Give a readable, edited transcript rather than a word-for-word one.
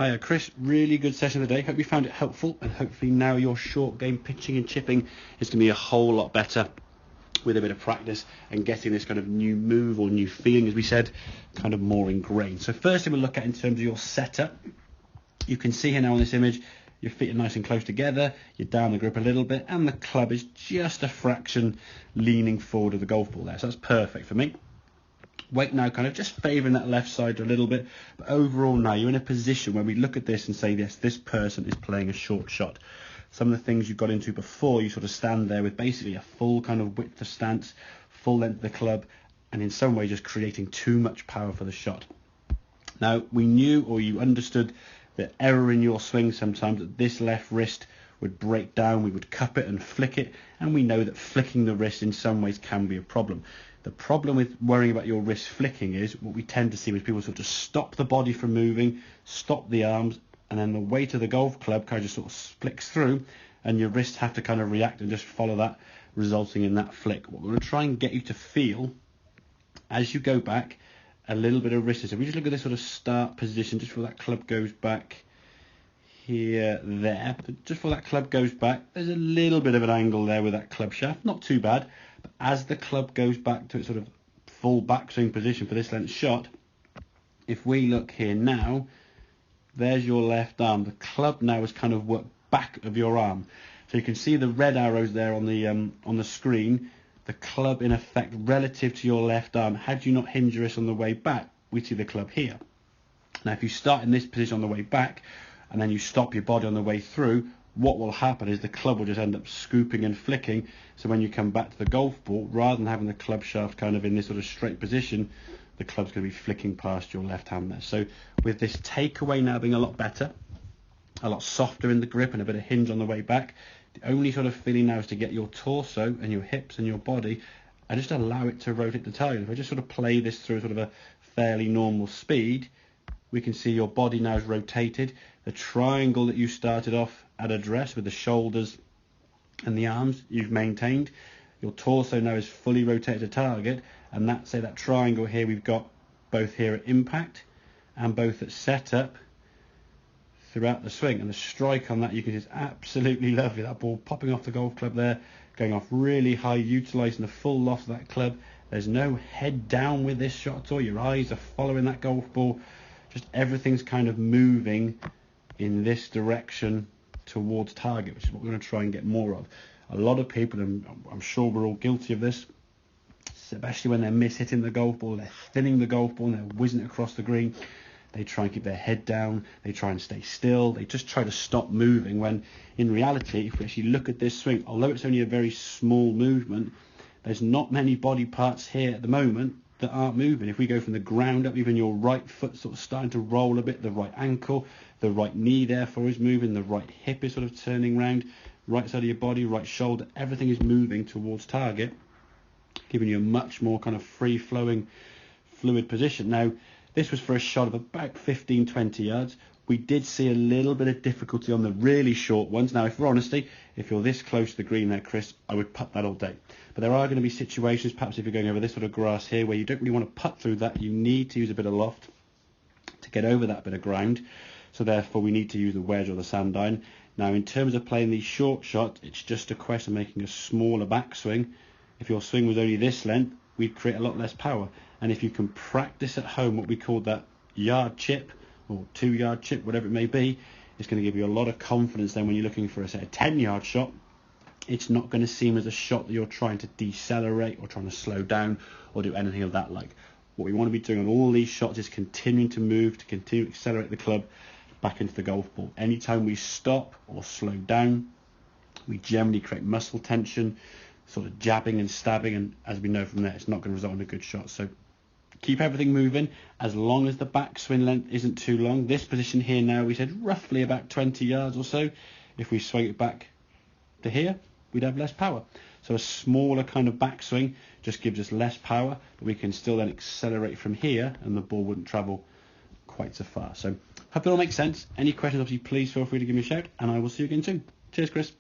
Hiya Chris, really good session of the day. Hope you found it helpful, and hopefully now your short game pitching and chipping is going to be a whole lot better with a bit of practice and getting this kind of new move or new feeling, as we said, kind of more ingrained. So first thing we'll look at in terms of your setup, you can see here now on this image, your feet are nice and close together, you're down the grip a little bit, and the club is just a fraction leaning forward of the golf ball there. So that's perfect for me. Weight now kind of just favouring that left side a little bit, but overall now you're in a position where we look at this and say, yes, this person is playing a short shot. Some of the things you got into before, you sort of stand there with basically a full kind of width of stance, full length of the club, and in some way just creating too much power for the shot. Now, we knew, or you understood, the error in your swing sometimes, that this left wrist would break down, we would cup it and flick it, and we know that flicking the wrist in some ways can be a problem. The problem with worrying about your wrist flicking is what we tend to see is people sort of stop the body from moving, stop the arms, and then the weight of the golf club kind of just sort of flicks through, and your wrists have to kind of react and just follow that, resulting in that flick. What we're going to try and get you to feel as you go back, a little bit of wrist. So we just look at this sort of start position, just before that club goes back here, there. But just before that club goes back, there's a little bit of an angle there with that club shaft, not too bad. But as the club goes back to its sort of full backswing position for this length shot, if we look here now, there's your left arm. The club now has kind of worked back of your arm. So you can see the red arrows there on the screen. The club, in effect, relative to your left arm. Had you not hinged your wrist on the way back, we'd see the club here. Now, if you start in this position on the way back, and then you stop your body on the way through, what will happen is the club will just end up scooping and flicking. So when you come back to the golf ball, rather than having the club shaft kind of in this sort of straight position, the club's going to be flicking past your left hand there. So with this takeaway now being a lot better, a lot softer in the grip and a bit of hinge on the way back, the only sort of feeling now is to get your torso and your hips and your body and just allow it to rotate the target. If I just sort of play this through sort of a fairly normal speed, we can see your body now is rotated. The triangle that you started off at address with the shoulders and the arms, you've maintained. Your torso now is fully rotated to target, and that triangle here we've got both here at impact and both at setup throughout the swing. And the strike on that, you can see, is absolutely lovely. That ball popping off the golf club there, going off really high, utilising the full loft of that club. There's no head down with this shot at all. Your eyes are following that golf ball. Just everything's kind of moving in this direction towards target, which is what we're going to try and get more of. A lot of people, and I'm sure we're all guilty of this, especially when they're miss-hitting the golf ball, they're thinning the golf ball and they're whizzing it across the green. They try and keep their head down, they try and stay still, they just try to stop moving, when in reality, if we actually look at this swing, although it's only a very small movement, there's not many body parts here at the moment that aren't moving. If we go from the ground up, even your right foot sort of starting to roll a bit, the right ankle, the right knee therefore is moving, the right hip is sort of turning round, right side of your body, right shoulder, everything is moving towards target, giving you a much more kind of free-flowing, fluid position. Now, this was for a shot of about 15-20 yards. We did see a little bit of difficulty on the really short ones. Now, if you're this close to the green there, Chris, I would putt that all day. But there are going to be situations, perhaps if you're going over this sort of grass here, where you don't really want to putt through that. You need to use a bit of loft to get over that bit of ground. So therefore, we need to use the wedge or the sand iron. Now, in terms of playing these short shots, it's just a question of making a smaller backswing. If your swing was only this length, we'd create a lot less power. And if you can practice at home what we call that yard chip or 2-yard chip, whatever it may be, it's going to give you a lot of confidence then when you're looking for a 10-yard shot. It's not going to seem as a shot that you're trying to decelerate or trying to slow down or do anything of that like. What we want to be doing on all these shots is continuing to move, to continue to accelerate the club back into the golf ball. Anytime we stop or slow down, we generally create muscle tension, sort of jabbing and stabbing, and as we know from there, it's not going to result in a good shot. So keep everything moving as long as the backswing length isn't too long. This position here now, we said roughly about 20 yards or so. If we swing it back to here, we'd have less power. So a smaller kind of backswing just gives us less power, but we can still then accelerate from here and the ball wouldn't travel quite so far. So hope it all makes sense. Any questions, obviously, please feel free to give me a shout, and I will see you again soon. Cheers, Chris.